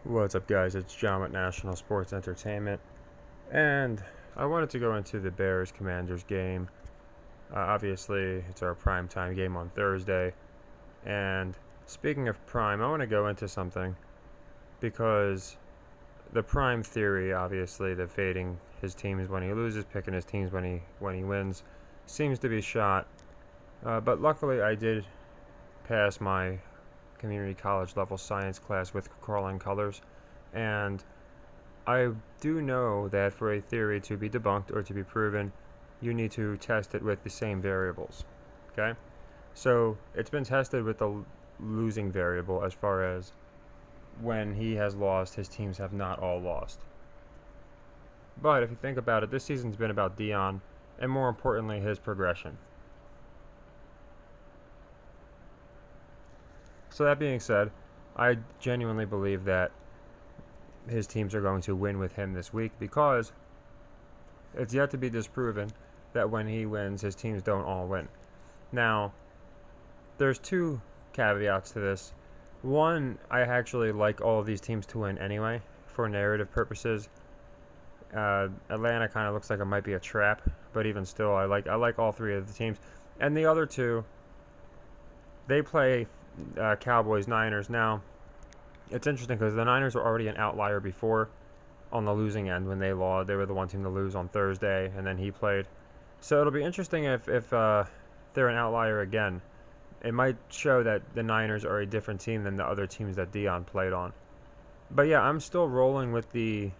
What's up, guys? It's John with National Sports Entertainment, and I wanted to go into the Bears-Commanders game. Obviously, it's our primetime game on Thursday, and speaking of prime, I want to go into something because the prime theory, obviously, the fading his teams when he loses, picking his teams when he wins, seems to be shot. But luckily, I did pass my community college level science class with crawling colors, and I do know that for a theory to be debunked or to be proven, you need to test it with the same variables. Okay? So it's been tested with the losing variable as far as when he has lost, his teams have not all lost. But if you think about it, this season's been about Deion, and more importantly, his progression. So that being said, I genuinely believe that his teams are going to win with him this week because it's yet to be disproven that when he wins, his teams don't all win. Now, there's two caveats to this. One, I actually like all of these teams to win anyway, for narrative purposes. Atlanta kind of looks like it might be a trap, but even still, I like all three of the teams. And the other two, they play Cowboys, Niners. Now, it's interesting because the Niners were already an outlier before on the losing end when they lost. They were the one team to lose on Thursday, and then he played. So it'll be interesting if they're an outlier again. It might show that the Niners are a different team than the other teams that Deion played on. But yeah, I'm still rolling with the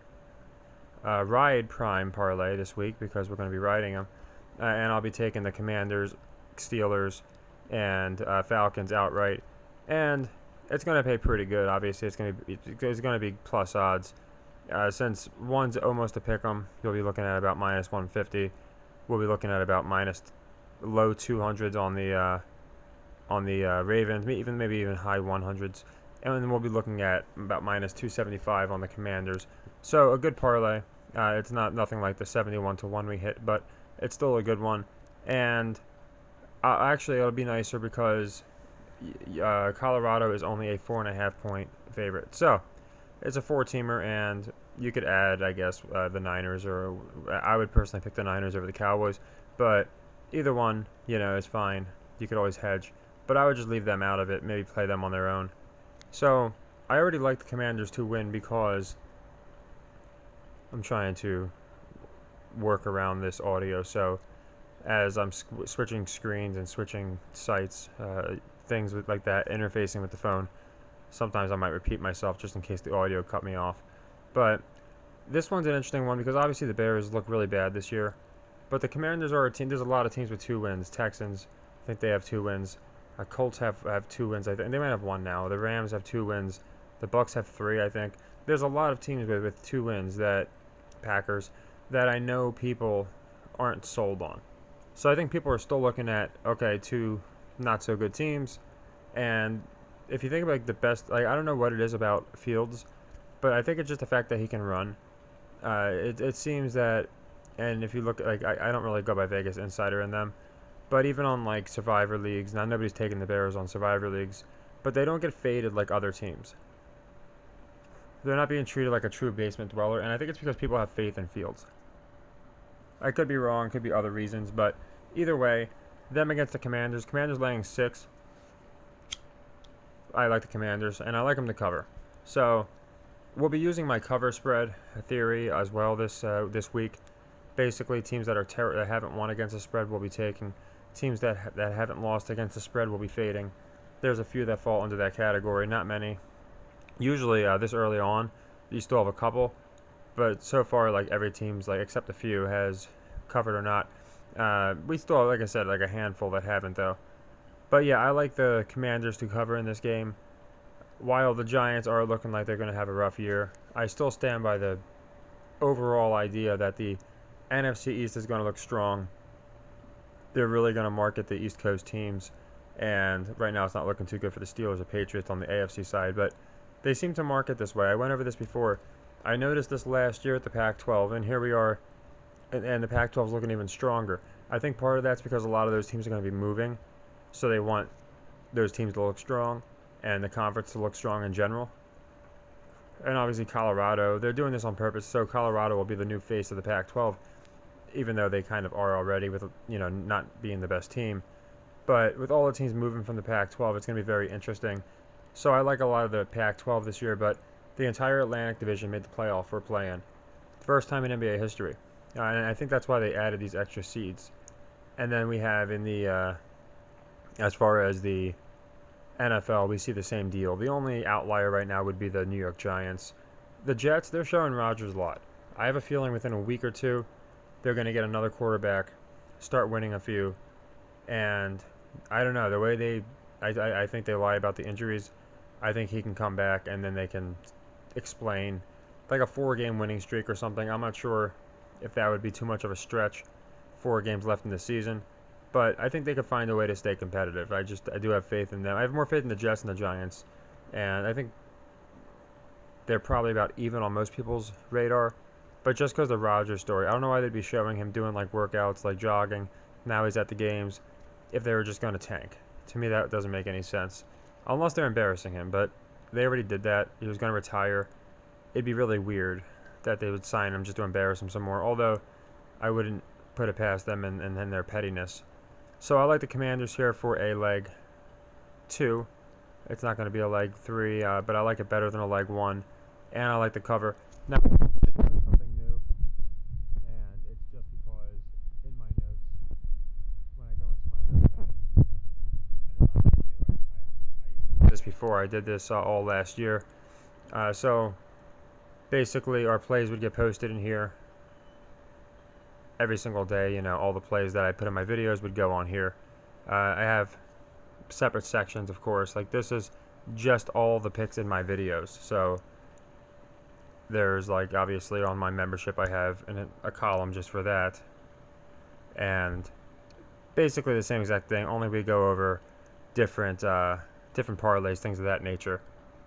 ride prime parlay this week because we're going to be riding them. And I'll be taking the Commanders, Steelers, and Falcons outright. And it's going to pay pretty good. Obviously, it's going to be plus odds. Since one's almost a pick 'em, you'll be looking at about minus 150. We'll be looking at about minus low 200s on the Ravens, maybe even high 100s, and then we'll be looking at about minus 275 on the Commanders. So a good parlay. It's nothing like the 71-1 we hit, but it's still a good one. And actually, it'll be nicer because Colorado is only a 4.5 point favorite. So it's a four-teamer, and you could add, I guess, the Niners, or I would personally pick the Niners over the Cowboys. But either one, is fine. You could always hedge. But I would just leave them out of it, maybe play them on their own. So I already like the Commanders to win because I'm trying to work around this audio. So as I'm switching screens and switching sites, things like that, interfacing with the phone, sometimes I might repeat myself just in case the audio cut me off. But this one's an interesting one because obviously the Bears look really bad this year. But the Commanders are a team. There's a lot of teams with 2 wins. Texans, I think they have 2 wins. Colts have 2 wins. I think they might have 1 now. The Rams have 2 wins. The Bucks have 3, I think. There's a lot of teams with 2 wins, that Packers, that I know people aren't sold on. So I think people are still looking at, okay, 2 not so good teams. And if you think about the best, I don't know what it is about Fields, but I think it's just the fact that he can run. It seems that, and if you look, I don't really go by Vegas Insider in them, but even on Survivor leagues, now nobody's taking the Bears on Survivor leagues, but they don't get faded like other teams. They're not being treated like a true basement dweller, and I think it's because people have faith in Fields. I could be wrong, could be other reasons, but either way, them against the Commanders. Commanders laying 6. I like the Commanders, and I like them to cover. So we'll be using my cover spread theory as well this week. Basically, teams that that haven't won against the spread will be taking. Teams that haven't lost against the spread will be fading. There's a few that fall into that category, not many. Usually, this early on, you still have a couple, but so far, every team's except a few has covered or not. We still have, like I said, a handful that haven't though. But yeah, I like the Commanders to cover in this game. While the Giants are looking like they're going to have a rough year, I still stand by the overall idea that the NFC East is going to look strong. They're really going to market the East Coast teams, and right now it's not looking too good for the Steelers or Patriots on the AFC side, but they seem to market this way. I went over this before. I noticed this last year at the Pac-12, and here we are, and the Pac-12 is looking even stronger. I think part of that's because a lot of those teams are going to be moving, so they want those teams to look strong and the conference to look strong in general. and obviously Colorado. They're doing this on purpose, so Colorado will be the new face of the Pac-12, even though they kind of are already with, not being the best team. But with all the teams moving from the Pac-12, it's going to be very interesting. So I like a lot of the Pac-12 this year, but the entire Atlantic Division made the playoff for play-in. First time in NBA history. And I think that's why they added these extra seeds. And then we have in the, as far as the NFL, we see the same deal. The only outlier right now would be the New York Giants. The Jets, they're showing Rodgers a lot. I have a feeling within a week or two, they're going to get another quarterback, start winning a few. And I don't know, the way I think they lie about the injuries. I think he can come back and then they can explain like a 4-game winning streak or something. I'm not sure if that would be too much of a stretch. 4 games left in the season. But I think they could find a way to stay competitive. I do have faith in them. I have more faith in the Jets and the Giants. And I think they're probably about even on most people's radar. But just because of the Rodgers story, I don't know why they'd be showing him doing like workouts, like jogging. Now he's at the games. If they were just going to tank. To me, that doesn't make any sense. Unless they're embarrassing him. But they already did that. He was going to retire. It'd be really weird that they would sign him just to embarrass him some more. Although, I wouldn't put it past them and their pettiness. So I like the Commanders here for a leg 2. It's not going to be a leg 3, but I like it better than a leg 1. And I like the cover. Now, something new. And it's just because in my notes, when I go into my notepad, and it's not really new. I used to do this before. I did this all last year. So basically, our plays would get posted in here every single day. All the plays that I put in my videos would go on here. I have separate sections, of course. Like, this is just all the picks in my videos. So there's, like, obviously on my membership I have a column just for that. And basically the same exact thing, only we go over different parlays, things of that nature.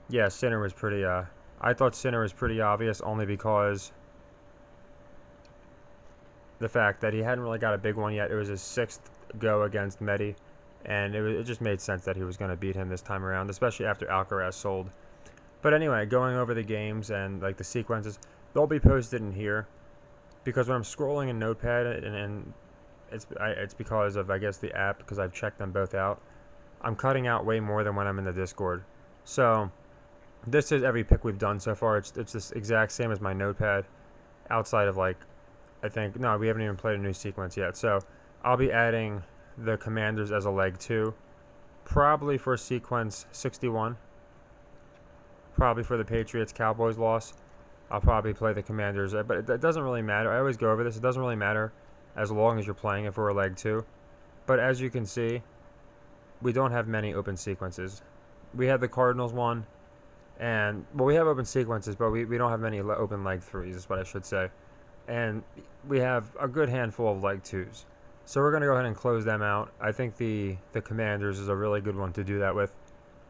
Yeah, Sinner was pretty, I thought Sinner was pretty obvious, only because the fact that he hadn't really got a big one yet. It was his 6th go against Medi, and it just made sense that he was going to beat him this time around, especially after Alcaraz sold. But anyway, going over the games and like the sequences, they'll be posted in here, because when I'm scrolling in Notepad, and it's because of, I guess, the app, because I've checked them both out, I'm cutting out way more than when I'm in the Discord. So this is every pick we've done so far. It's this exact same as my Notepad, outside of we haven't even played a new sequence yet. So I'll be adding the Commanders as a leg 2, probably for sequence 61, probably for the Patriots-Cowboys loss. I'll probably play the Commanders, but it doesn't really matter. I always go over this. It doesn't really matter as long as you're playing it for a leg 2. But as you can see, we don't have many open sequences. We had the Cardinals one, and we have open sequences, but we don't have many open leg 3s, is what I should say. And we have a good handful of leg 2s. So we're going to go ahead and close them out. I think the Commanders is a really good one to do that with.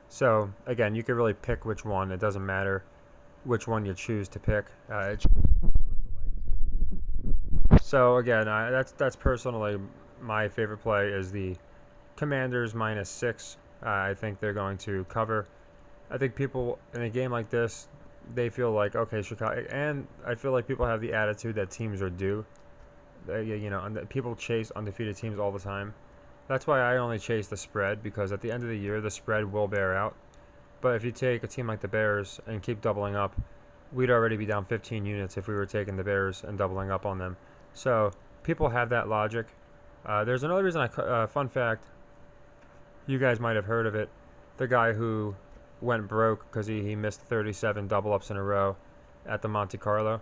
So, again, you can really pick which one. It doesn't matter which one you choose to pick. So, again, that's personally my favorite play is the Commanders -6. I think they're going to cover. I think people in a game like this, they feel like, okay, Chicago, and I feel like people have the attitude that teams are due. And people chase undefeated teams all the time. That's why I only chase the spread, because at the end of the year, the spread will bear out. But if you take a team like the Bears and keep doubling up, we'd already be down 15 units if we were taking the Bears and doubling up on them. So people have that logic. There's another reason fun fact, you guys might have heard of it. The guy who went broke because he missed 37 double-ups in a row at the Monte Carlo.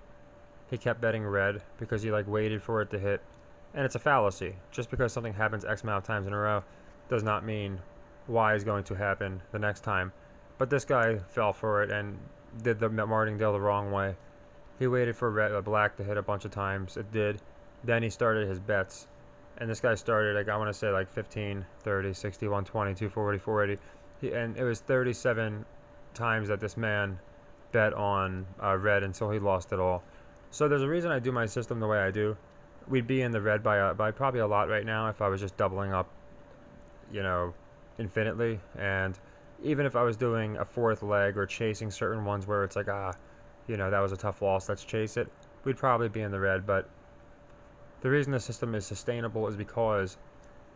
He kept betting red because he waited for it to hit. And it's a fallacy. Just because something happens X amount of times in a row does not mean Y is going to happen the next time. But this guy fell for it and did the martingale the wrong way. He waited for black to hit a bunch of times. It did. Then he started his bets. And this guy started, I want to say 15, 30, 60, 120, 240, 480. And it was 37 times that this man bet on red until he lost it all. So there's a reason I do my system the way I do. We'd be in the red by probably a lot right now if I was just doubling up, infinitely. And even if I was doing a fourth leg or chasing certain ones where it's like, that was a tough loss, let's chase it, we'd probably be in the red. But the reason the system is sustainable is because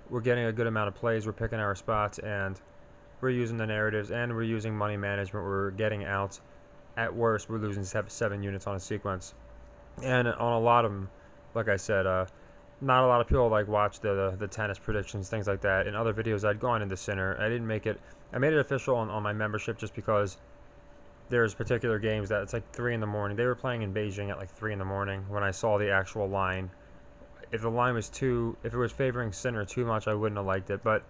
we're getting a good amount of plays, we're picking our spots, and we're using the narratives, and we're using money management. We're getting out. At worst, we're losing 7 units on a sequence. And on a lot of them, like I said, not a lot of people watch the tennis predictions, things like that. In other videos, I'd gone into Sinner. I didn't make it. I made it official on my membership just because there's particular games that it's like 3 in the morning. They were playing in Beijing at like 3 in the morning when I saw the actual line. If the line was if it was favoring Sinner too much, I wouldn't have liked it. But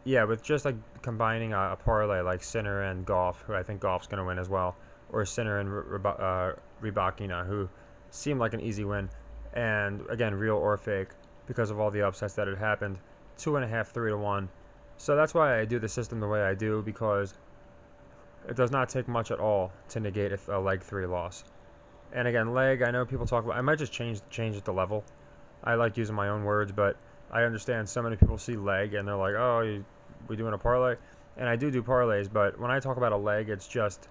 yeah, with just like combining a parlay like Sinner and Goff, who I think Goff's going to win as well, or Sinner and Rybakina, who seemed like an easy win, and again, real or fake, because of all the upsets that had happened, 2.5, 3-1. So that's why I do the system the way I do, because it does not take much at all to negate a leg 3 loss. And again, leg, I know people talk about, I might just change it to level. I like using my own words, but I understand so many people see leg and they're like, oh, we doing a parlay? And I do parlays, but when I talk about a leg, it's just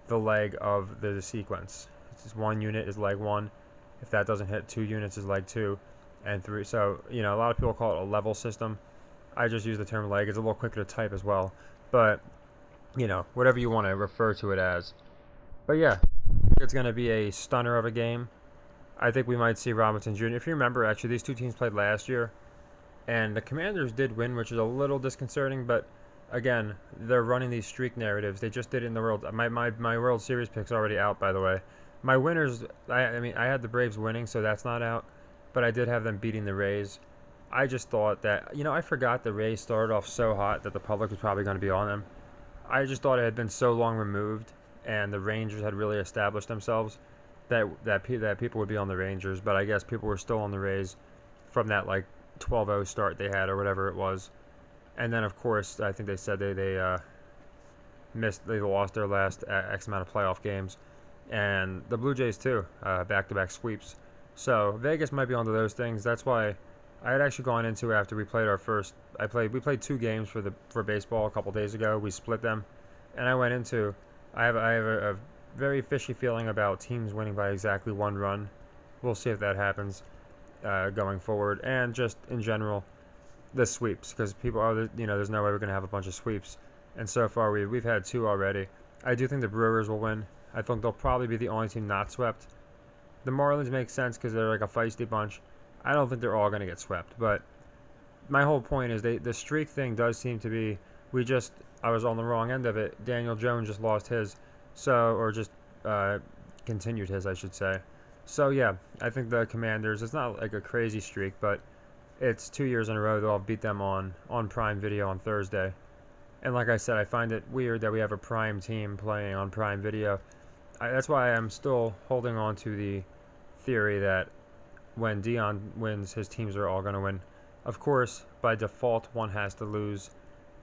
the leg of the sequence. It's just 1 unit is leg 1. If that doesn't hit, 2 units is leg 2, and 3. So, a lot of people call it a level system. I just use the term leg. It's a little quicker to type as well. But, whatever you want to refer to it as. But yeah, it's going to be a stunner of a game. I think we might see Robinson Jr. If you remember, actually, these two teams played last year, and the Commanders did win, which is a little disconcerting, but again, they're running these streak narratives. They just did it in the World. My World Series pick's already out, by the way. My winners, I had the Braves winning, so that's not out, but I did have them beating the Rays. I just thought that, I forgot the Rays started off so hot that the public was probably going to be on them. I just thought it had been so long removed, and the Rangers had really established themselves that people would be on the Rangers, but I guess people were still on the Rays from that 12-0 start they had or whatever it was. And then of course I think they said they lost their last X amount of playoff games, and the Blue Jays too, back-to-back sweeps. So Vegas might be onto those things. That's why I had actually gone into, after we played we played 2 games for baseball a couple days ago. We split them, and I went into I have a very fishy feeling about teams winning by exactly 1 run. We'll see if that happens going forward, and just in general, the sweeps, because people are, there's no way we're going to have a bunch of sweeps, and so far we've had 2 already. I do think the Brewers will win. I think they'll probably be the only team not swept. The Marlins make sense because they're like a feisty bunch. I don't think they're all going to get swept, but my whole point is the streak thing does seem to be, I was on the wrong end of it. Daniel Jones just lost his, continued his, I should say. So yeah, I think the Commanders, it's not like a crazy streak, but it's 2 years in a row they'll beat them on Prime Video on Thursday. And like I said, I find it weird that we have a Prime team playing on Prime Video. That's why I'm still holding on to the theory that when Deion wins, his teams are all going to win. Of course, by default, one has to lose.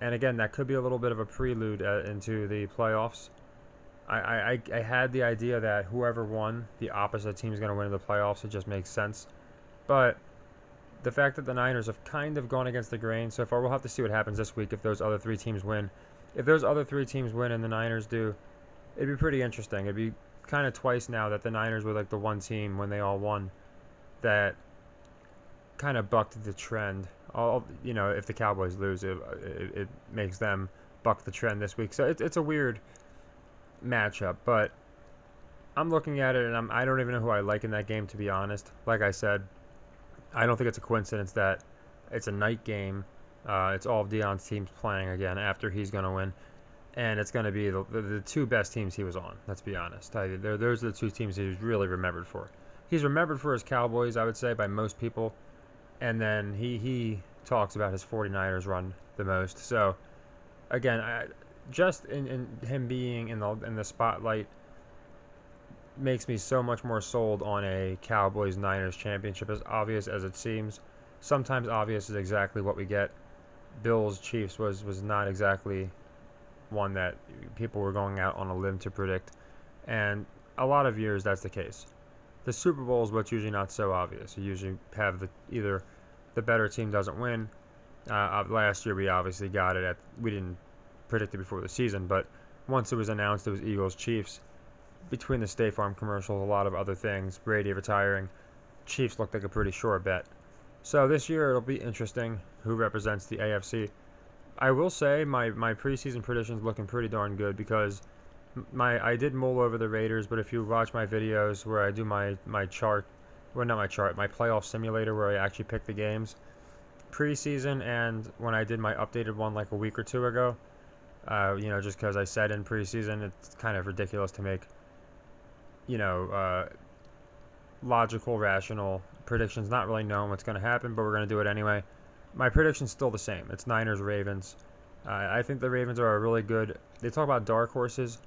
And again, that could be a little bit of a prelude into the playoffs. I had the idea that whoever won, the opposite team is going to win in the playoffs. It just makes sense. But the fact that the Niners have kind of gone against the grain so far, we'll have to see what happens this week if those other 3 teams win. If those other 3 teams win and the Niners do, it'd be pretty interesting. It'd be kind of twice now that the Niners were like the one team when they all won that kind of bucked the trend. If the Cowboys lose, it makes them buck the trend this week. So it's a weird matchup, but I'm looking at it and I don't even know who I like in that game, to be honest. Like I said, I don't think it's a coincidence that it's a night game. It's all of Deion's teams playing again after he's going to win, and it's going to be the 2 best teams he was on. Let's be honest. Those are the 2 teams he's really remembered for. He's remembered for his Cowboys, I would say, by most people, and then he talks about his 49ers run the most. So again, just in him being in the spotlight makes me so much more sold on a Cowboys-Niners championship, as obvious as it seems. Sometimes obvious is exactly what we get. Bills-Chiefs was not exactly one that people were going out on a limb to predict, and a lot of years that's the case. The Super Bowl is what's usually not so obvious. You usually have either the better team doesn't win. Last year we obviously got it we didn't predicted before the season. But once it was announced it was Eagles-Chiefs, between the State Farm commercials, a lot of other things, Brady retiring, Chiefs looked like a pretty sure bet. So this year it'll be interesting who represents the AFC. I will say my preseason predictions looking pretty darn good because I did mull over the Raiders, but if you watch my videos where I do my chart, well, not my chart, my playoff simulator where I actually pick the games, preseason and when I did my updated one like a week or two ago, just because I said in preseason, it's kind of ridiculous to make, logical, rational predictions, not really knowing what's going to happen, but we're going to do it anyway. My prediction's still the same. It's Niners-Ravens. I think the Ravens are a really good... They talk about dark horses.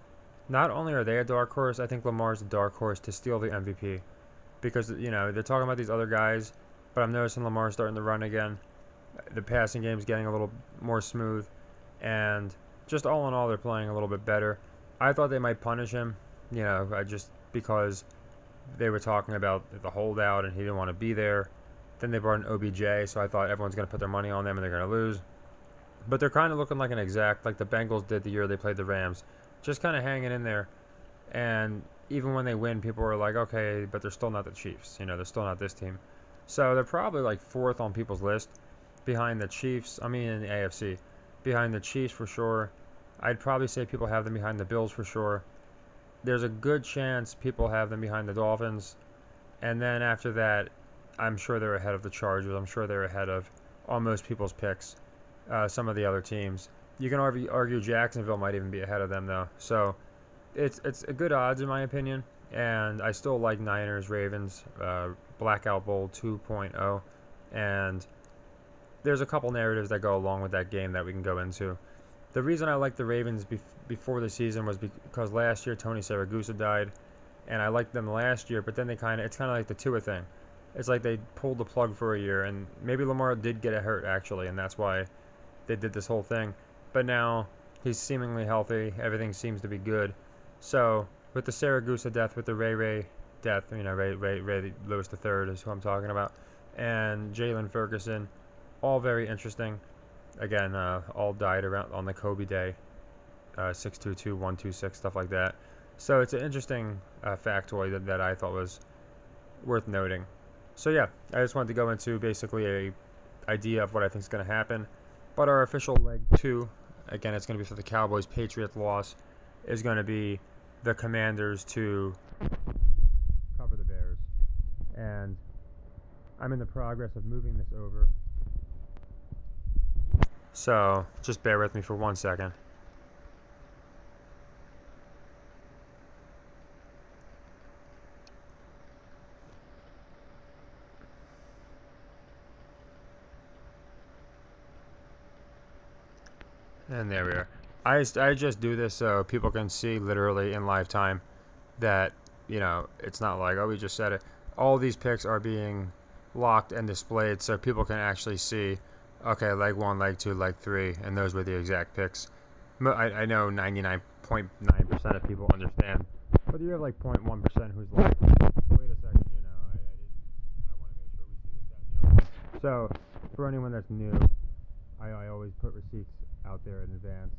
Not only are they a dark horse, I think Lamar's a dark horse to steal the MVP. Because, they're talking about these other guys, but I'm noticing Lamar's starting to run again. The passing game's getting a little more smooth. And just all in all, they're playing a little bit better. I thought they might punish him, just because they were talking about the holdout and he didn't want to be there. Then they brought in OBJ, so I thought everyone's going to put their money on them and they're going to lose. But they're kind of looking like an exact, like the Bengals did the year they played the Rams. Just kind of hanging in there. And even when they win, people are like, okay, but they're still not the Chiefs. They're still not this team. So they're probably like fourth on people's list behind the Chiefs. In the AFC. Behind the Chiefs for sure. I'd probably say people have them behind the Bills for sure. There's a good chance people have them behind the Dolphins. And then after that, I'm sure they're ahead of the Chargers. I'm sure they're ahead of almost people's picks. Some of the other teams. You can argue Jacksonville might even be ahead of them, though. So it's a good odds, in my opinion. And I still like Niners, Ravens, Blackout Bowl 2.0. And there's a couple narratives that go along with that game that we can go into. The reason I liked the Ravens before the season was because last year Tony Saragusa died. And I liked them last year, but then it's kind of like the Tua thing. It's like they pulled the plug for a year, and maybe Lamar did get hurt, actually, and that's why they did this whole thing. But now he's seemingly healthy. Everything seems to be good. So with the Saragusa death, with the Ray death, Ray Lewis III is who I'm talking about, and Jalen Ferguson, all very interesting. Again, all died around on the Kobe Day, 622, 126, stuff like that. So it's an interesting factoid that I thought was worth noting. So yeah, I just wanted to go into basically a idea of what I think is going to happen. But our official leg 2, again, it's going to be for the Cowboys-Patriots loss, is going to be the Commanders to cover the Bears. And I'm in the progress of moving this over. So just bear with me for 1 second. And there we are. I just do this so people can see literally in live time that, it's not like, oh, we just said it. All these picks are being locked and displayed so people can actually see, okay, leg 1, leg 2, leg 3, and those were the exact picks. I know 99.9% of people understand, but you have like 0.1% who's like, wait a second, I want to make sure we see this, that, and the other. So, for anyone that's new, I always put receipts out there in advance.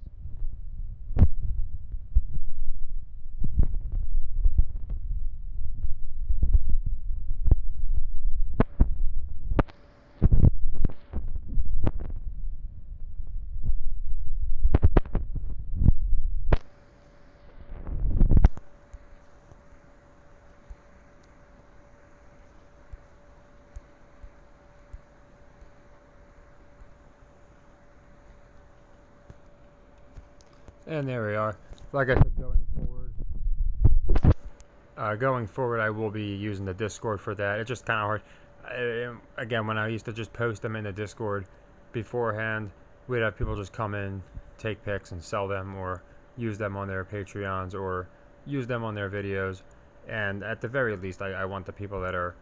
And there we are. Like I said, going forward, I will be using the Discord for that. It's just kind of hard. Again, when I used to just post them in the Discord beforehand, we'd have people just come in, take pics, and sell them, or use them on their Patreons, or use them on their videos. And at the very least, I want the people that are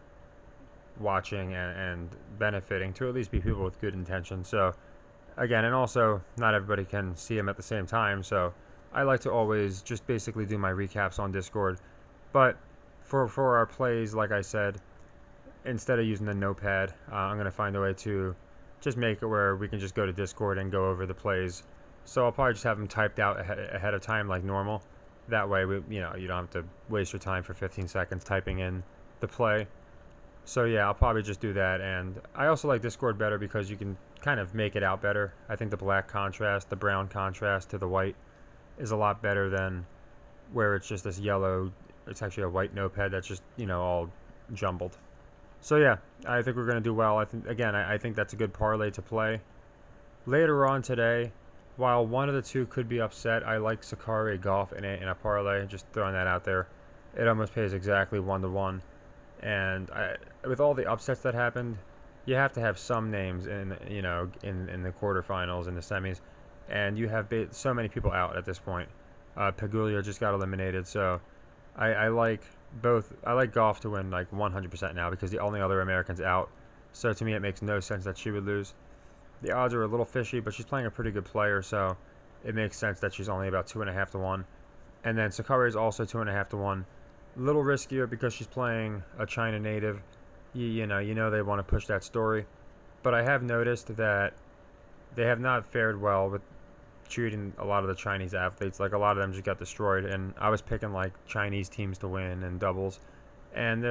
watching and benefiting to at least be people with good intentions. So, again, and also, not everybody can see them at the same time, so I like to always just basically do my recaps on Discord. But for our plays, like I said, instead of using the notepad, I'm going to find a way to just make it where we can just go to Discord and go over the plays So I'll probably just have them typed out ahead of time like normal. That way, you don't have to waste your time for 15 seconds typing in the play. So yeah, I'll probably just do that. And I also like Discord better because you can kind of make it out better. I think the black contrast, the brown contrast to the white is a lot better than where it's just this yellow. It's actually a white notepad that's just all jumbled. So yeah, I think we're gonna do well. I think that's a good parlay to play. Later on today, while one of the two could be upset, I like Sakari Golf in a parlay. Just throwing that out there. It almost pays exactly 1-1. And with all the upsets that happened, you have to have some names in the quarterfinals and the semis, and you have so many people out at this point. Pagulio just got eliminated, so I like both. I like Golf to win like 100% now because the only other American's out. So to me, it makes no sense that she would lose. The odds are a little fishy, but she's playing a pretty good player, so it makes sense that she's only about 2.5-1. And then Sakari is also 2.5-1. A little riskier because she's playing a China native. You know they want to push that story. But I have noticed that they have not fared well with treating a lot of the Chinese athletes. Like, a lot of them just got destroyed. And I was picking, like, Chinese teams to win and doubles. And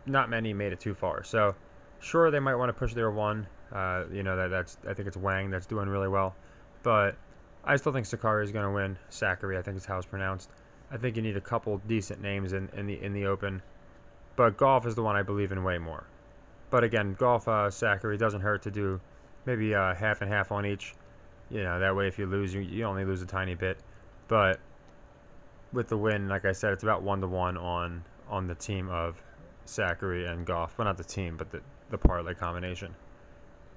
not many made it too far. So, sure, they might want to push their one. That's I think it's Wang that's doing really well. But I still think Sakari is going to win. Sakari, I think is how it's pronounced. I think you need a couple decent names in the Open. But Golf is the one I believe in way more. But again, Golf, Sakari doesn't hurt to do maybe half and half on each. That way if you lose, you only lose a tiny bit. But with the win, like I said, it's about 1-1 on the team of Sakari and Golf. Well, not the team, but the parlay combination.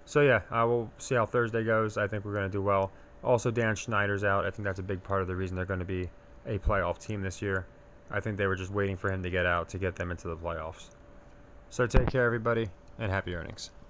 So yeah, we'll see how Thursday goes. I think we're going to do well. Also, Dan Schneider's out. I think that's a big part of the reason they're going to be a playoff team this year. I think they were just waiting for him to get out to get them into the playoffs. So take care, everybody, and happy earnings.